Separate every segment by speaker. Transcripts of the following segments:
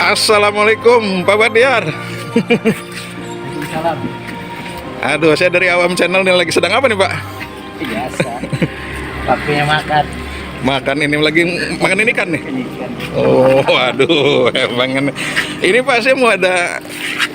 Speaker 1: Assalamualaikum Pak Badiar.
Speaker 2: Waalaikumsalam.
Speaker 1: Aduh, saya dari Awam Channel nih, lagi sedang apa nih Pak?
Speaker 2: Biasa. Waktunya makan.
Speaker 1: Makan ini lagi makan ini kan nih.
Speaker 2: Ini kan.
Speaker 1: Oh, waduh, emang ini Pak, saya mau ada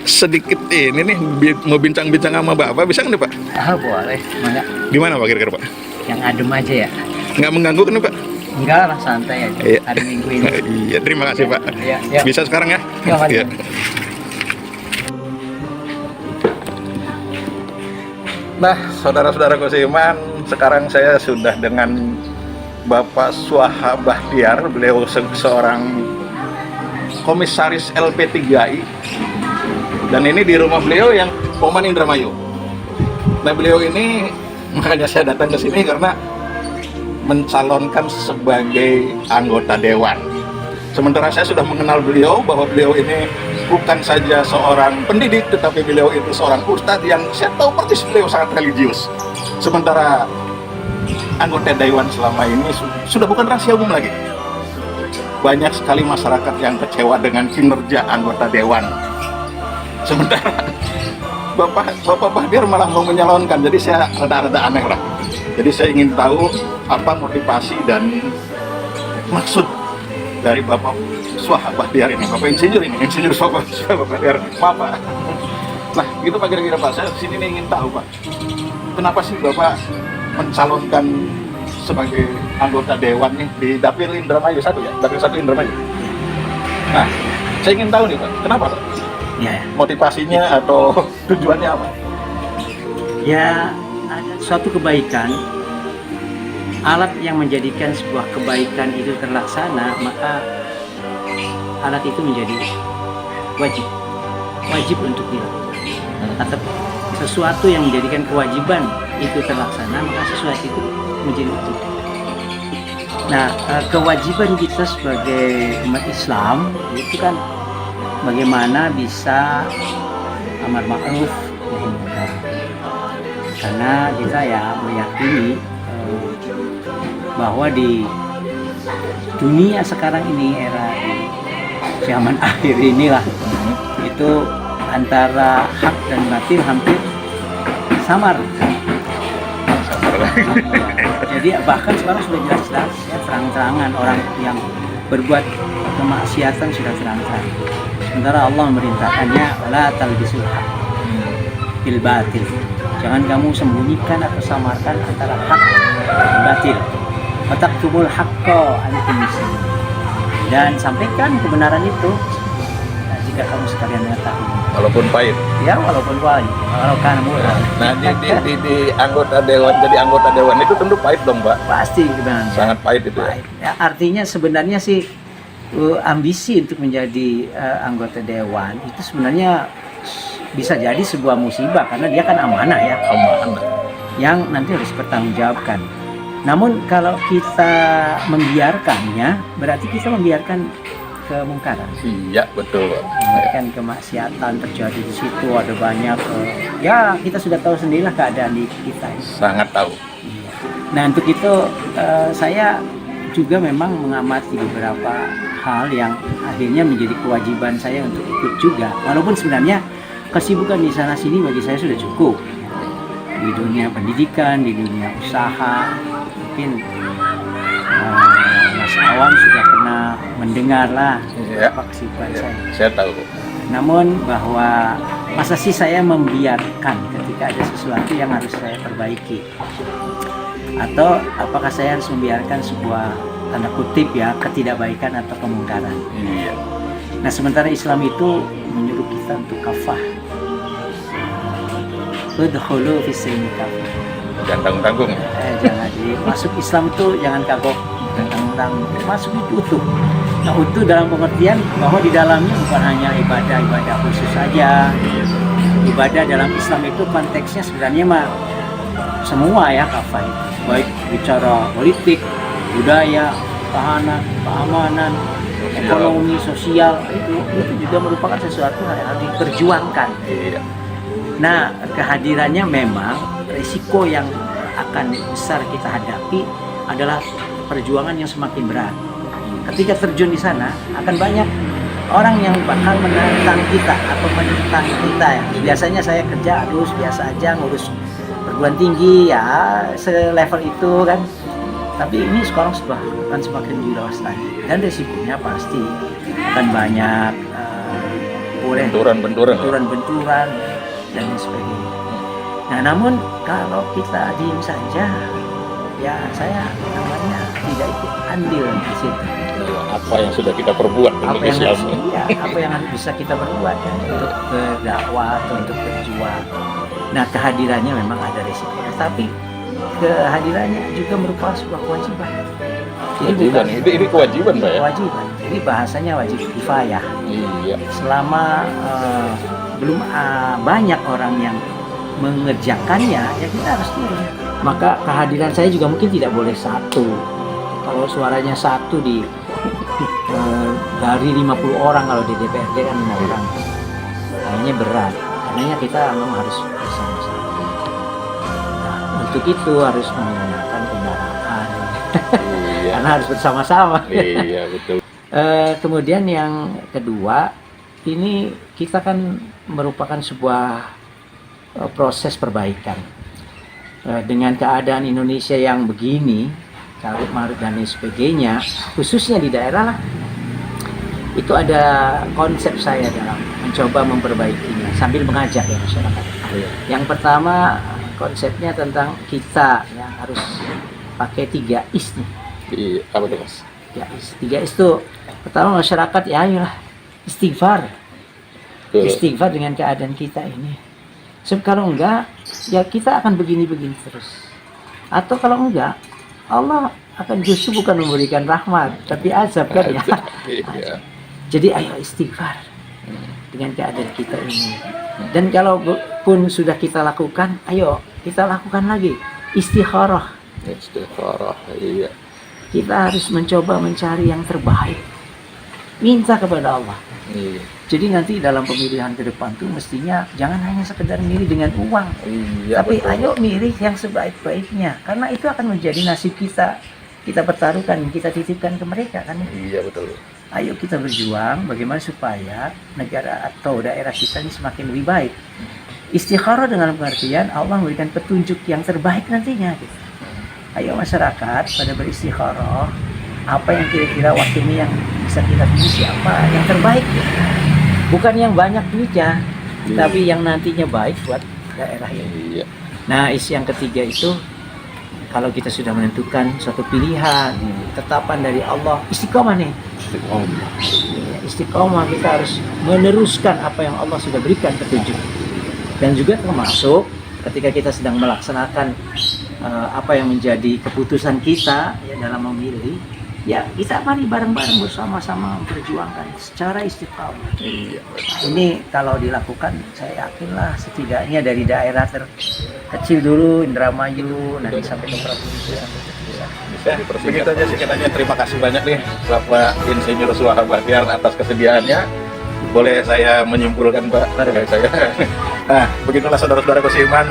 Speaker 1: sedikit ini nih, mau bincang-bincang sama Bapak, bisa nggak nih Pak?
Speaker 2: Boleh. Semangat.
Speaker 1: Gimana Pak kira-kira Pak?
Speaker 2: Yang adem aja ya.
Speaker 1: Nggak mengganggu kan nih Pak?
Speaker 2: Enggak lah, santai aja.
Speaker 1: Iya.
Speaker 2: Hari Minggu ini.
Speaker 1: Iya, terima kasih Pak.
Speaker 2: Iya, iya.
Speaker 1: Bisa sekarang ya?
Speaker 2: Iya, Pak.
Speaker 1: Iya. Nah, saudara-saudaraku seiman, sekarang saya sudah dengan Bapak Suaha Bahtiar. Beliau seorang komisaris LP3I, dan ini di rumah beliau yang Poman Indramayu. Nah, beliau ini, makanya saya datang ke sini karena mencalonkan sebagai anggota dewan. Sementara saya sudah mengenal beliau, bahwa beliau ini bukan saja seorang pendidik, tetapi beliau itu seorang ustadz yang saya tahu persis beliau sangat religius. Sementara anggota dewan selama ini sudah bukan rahasia umum lagi. Banyak sekali masyarakat yang kecewa dengan kinerja anggota dewan. Sementara Bapak Bahtiar malah mau menyalonkan, jadi saya rada-rada aneh lah. Jadi saya ingin tahu apa motivasi dan maksud dari Bapak Suaha Bahtiar ini, Bapak Insinyur ini, Insinyur Suaha Bahtiar, maaf Pak. Nah, gitu Pak, kira-kira Pak, saya sini ingin tahu Pak, kenapa sih Bapak mencalonkan sebagai anggota dewan nih di Dapil Indramayu 1 ya, Dapil 1 Indramayu. Nah, saya ingin tahu nih Pak, kenapa Pak?
Speaker 2: Ya.
Speaker 1: Motivasinya atau tujuannya apa?
Speaker 2: Ya, ada suatu kebaikan. Alat yang menjadikan sebuah kebaikan itu terlaksana, maka alat itu menjadi wajib untuk dilakukan. Atau sesuatu yang menjadikan kewajiban itu terlaksana, maka sesuatu itu menjadi wajib. Nah, kewajiban kita sebagai umat Islam itu kan bagaimana bisa amar ma'ruf nahi munkar. Karena kita ya meyakini bahwa di dunia sekarang ini, era di zaman akhir inilah, itu antara hak dan batil hampir samar. Jadi bahkan sekarang sudah jelas-jelas ya, terang-terangan orang yang berbuat kemaksiatan sudah terang-terang. Sementara Allah memerintahkannya, la talbisul haq bil batil. Jangan kamu sembunyikan atau samarkan antara hak dan batil. Wataktubul haqqo antum muslimin. Dan sampaikan kebenaran itu jika kamu sekalian mengetahui.
Speaker 1: Walaupun pahit.
Speaker 2: Ya, walaupun pahit. Kalau kan murah.
Speaker 1: Nah, di anggota dewan, jadi anggota dewan itu tentu pahit dong, Pak.
Speaker 2: Pasti sebenarnya.
Speaker 1: Sangat pahit itu.
Speaker 2: Pahit. Ya, artinya sebenarnya sih ambisi untuk menjadi anggota dewan itu sebenarnya bisa jadi sebuah musibah, karena dia kan amanah ya.
Speaker 1: Amanah.
Speaker 2: Yang nanti harus bertanggungjawabkan. Namun kalau kita membiarkannya, berarti kita membiarkan kemungkaran.
Speaker 1: Iya, betul, Pak.
Speaker 2: Membiarkan kemaksiatan terjadi di situ, ada banyak. Ya, kita sudah tahu sendirilah keadaan di kita.
Speaker 1: Sangat tahu.
Speaker 2: Nah, untuk itu saya juga memang mengamati beberapa hal yang akhirnya menjadi kewajiban saya untuk ikut juga. Walaupun sebenarnya kesibukan di sana sini bagi saya sudah cukup. Di dunia pendidikan, di dunia usaha, mungkin Mas Awam sudah pernah mendengar lah apa kesibukan
Speaker 1: Saya tahu.
Speaker 2: Namun bahwa masa sih saya membiarkan ketika ada sesuatu yang harus saya perbaiki, atau apakah saya harus membiarkan sebuah tanda kutip ya ketidakbaikan atau kemungkaran.
Speaker 1: Iya.
Speaker 2: Nah, sementara Islam itu menyuruh kita untuk kafah. Udkhulu fis-silmi kafah.
Speaker 1: Jangan tanggung-tanggung.
Speaker 2: Jangan masuk Islam itu jangan kagok, tentang masuk itu utuh. Nah, utuh dalam pengertian bahwa di dalamnya bukan hanya ibadah khusus saja. Ibadah dalam Islam itu konteksnya sebenarnya mah semua ya, kafah itu. Baik bicara politik, budaya, tahanan, keamanan, ekonomi, sosial, itu juga merupakan sesuatu yang harus diperjuangkan.
Speaker 1: Iya.
Speaker 2: Nah, kehadirannya memang risiko yang akan besar kita hadapi adalah perjuangan yang semakin berat. Ketika terjun di sana akan banyak orang yang bakal menantang kita atau menentang kita ya. Biasanya saya kerja harus biasa aja ngurus perguruan tinggi ya selevel itu kan. Tapi ini sekarang sudah akan semakin lebih luas lagi dan resikonya pasti akan banyak boleh benturan dan sebagainya. Nah, namun kalau kita diem saja, ya saya namanya tidak ikut andil di situ.
Speaker 1: Apa yang sudah kita perbuat untuk Islam?
Speaker 2: Apa yang bisa kita perbuat kan untuk berdakwah atau untuk berjuang. Nah, kehadirannya memang ada resikonya, tapi kehadirannya juga merupakan sebuah kewajiban.
Speaker 1: Kewajiban, ini kewajiban, Pak ya?
Speaker 2: Kewajiban. Jadi bahasanya wajib kifayah.
Speaker 1: Iya.
Speaker 2: Selama belum banyak orang yang mengerjakannya, ya kita harus turun. Maka kehadiran saya juga mungkin tidak boleh satu. Kalau suaranya satu dari 50 orang, kalau di DPRD kan 5 orang, kayaknya berat. Karena kita memang harus bersama-sama. Nah, untuk itu harus menggunakan kendaraan.
Speaker 1: Iya.
Speaker 2: Karena harus bersama-sama.
Speaker 1: Iya, betul.
Speaker 2: Kemudian yang kedua, ini kita kan merupakan sebuah proses perbaikan. Dengan keadaan Indonesia yang begini, carut marut dan sebagainya, khususnya di daerah lah, itu ada konsep saya dalam mencoba memperbaikinya sambil mengajak ya masyarakat. Yang pertama konsepnya tentang kita ya harus pakai 3 is nih.
Speaker 1: Apa tuh, Mas?
Speaker 2: 3 is itu pertama masyarakat ya ayolah istighfar. Istighfar dengan keadaan kita ini. Sebab kalau enggak, ya kita akan begini-begini terus. Atau kalau enggak, Allah akan justru bukan memberikan rahmat, tapi azab kan ya.
Speaker 1: Iya.
Speaker 2: Jadi ayo istighfar dengan keadaan kita ini. Dan kalau pun sudah kita lakukan, ayo kita lakukan lagi istikharah.
Speaker 1: Istikharah, iya.
Speaker 2: Kita harus mencoba mencari yang terbaik. Minta kepada Allah.
Speaker 1: Iya.
Speaker 2: Jadi nanti dalam pemilihan ke depan tuh mestinya jangan hanya sekedar milih dengan uang, tapi betul. Ayo milih yang sebaik-baiknya, karena itu akan menjadi nasib kita. Kita pertaruhkan, kita titipkan ke mereka kan.
Speaker 1: Iya betul.
Speaker 2: Ayo kita berjuang bagaimana supaya negara atau daerah kita ini semakin lebih baik. Istikharah dengan pengertian Allah memberikan petunjuk yang terbaik nantinya. Gitu. Ayo masyarakat pada beristikharah, apa yang kira-kira waktu ini yang bisa kita pilih siapa yang terbaik. Gitu. Bukan yang banyak duitnya, tapi yang nantinya baik buat daerah ini. Nah, yang ketiga itu, kalau kita sudah menentukan suatu pilihan, tetapan dari Allah, istiqomah nih. Istiqomah, kita harus meneruskan apa yang Allah sudah berikan petunjuk. Dan juga termasuk ketika kita sedang melaksanakan apa yang menjadi keputusan kita ya, dalam memilih, ya kita mari bareng-bareng bersama-sama memperjuangkan secara istiqomah. Ini kalau dilakukan, saya yakinlah setidaknya dari daerah terkecil dulu, Indramayu, nanti sampai ke provinsi, sampai ke pusat.
Speaker 1: Begitu aja singkatannya. Terima kasih banyak nih Bapak Insinyur Suha Bahtiar atas kesediaannya. Boleh saya menyimpulkan, Pak? Saya. Nah, begitulah saudara-saudaraku seiman.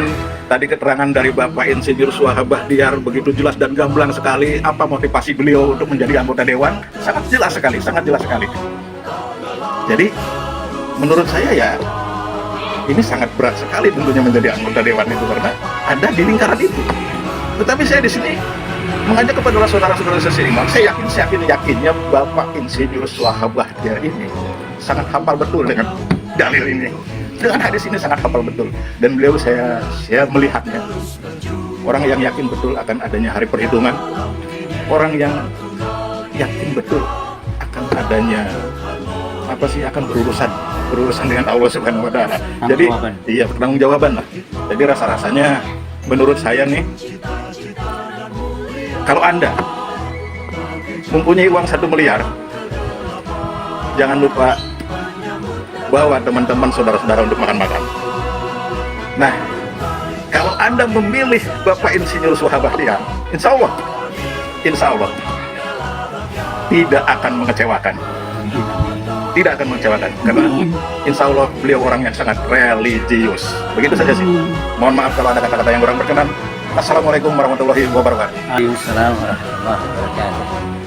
Speaker 1: Tadi keterangan dari Bapak Insinyur Suha Bahtiar begitu jelas dan gamblang sekali apa motivasi beliau untuk menjadi anggota dewan. Sangat jelas sekali, sangat jelas sekali. Jadi, menurut saya ya, ini sangat berat sekali tentunya menjadi anggota dewan itu karena ada di lingkaran itu. Tetapi saya di sini mengajak kepada saudara-saudara seiman. Saya yakinnya Bapak Insinyur Suha Bahtiar ini sangat hafal betul dengan dalil ini. Dengan hadis ini sangat hafal betul. Dan beliau saya melihatnya orang yang yakin betul akan adanya hari perhitungan. Orang yang yakin betul akan adanya akan berurusan dengan Allah Subhanahu wa taala. Jadi iya, pertanggungjawaban lah. Jadi rasa-rasanya menurut saya nih, kalau Anda mempunyai uang 1 miliar, jangan lupa bawa teman-teman saudara-saudara untuk makan-makan. Nah, kalau Anda memilih Bapak Insinyur Suha Bahtiar, insya Allah tidak akan mengecewakan. Tidak akan mengecewakan, karena insya Allah beliau orang yang sangat religius. Begitu saja sih. Mohon maaf kalau ada kata-kata yang kurang berkenan. Assalamualaikum warahmatullahi wabarakatuh.
Speaker 2: Waalaikumsalam warahmatullahi wabarakatuh.